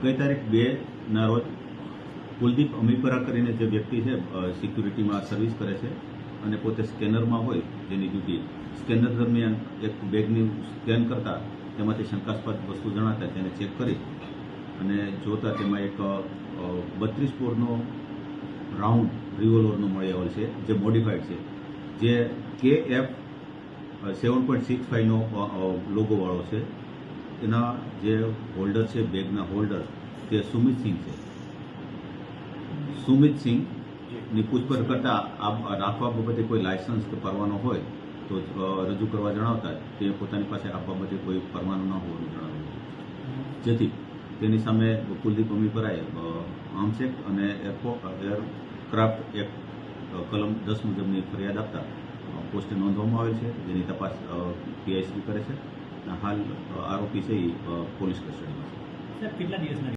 ગઈ તારીખ 2ના રોજ કુલદીપ અમીપરા કરીને જે વ્યક્તિ છે સિક્યુરિટીમાં સર્વિસ કરે છે અને પોતે સ્કેનરમાં હોય જેની ડ્યુટી સ્કેનર દરમિયાન એક બેગની સ્કેન કરતા તેમાંથી શંકાસ્પદ વસ્તુ જણાતા તેને ચેક કરી અને જોતા તેમાં એક 32 બોરનો રાઉન્ડ રિવોલ્વરનો મળી આવેલ છે જે મોડિફાઈડ છે જે KF 7.65નો લોગોવાળો છે. એના જે હોલ્ડર છે બેગના હોલ્ડર તે સુમિત સિંહ છે. સુમિત સિંહની પૂછપરછ કરતાં આ રાખવા બાબતે કોઈ લાયસન્સ કે પરવાનો હોય તો રજૂ કરવા જણાવતા તે પોતાની પાસે આ બાબતે કોઈ પરવાનો ન હોવાનું જણાવ્યું, જેથી તેની સામે કુલદીપ અમીપરાએ આર્મ્સ એક્ટ અને એરક્રાફ્ટ એક્ટ કલમ 10 મુજબની ફરિયાદ આપતા પોસ્ટે નોંધવામાં આવેલ છે, જેની તપાસ PIC કરે છે. હાલ આરોપી છે એ પોલીસ કસ્ટડીમાં છે. કેટલા દિવસના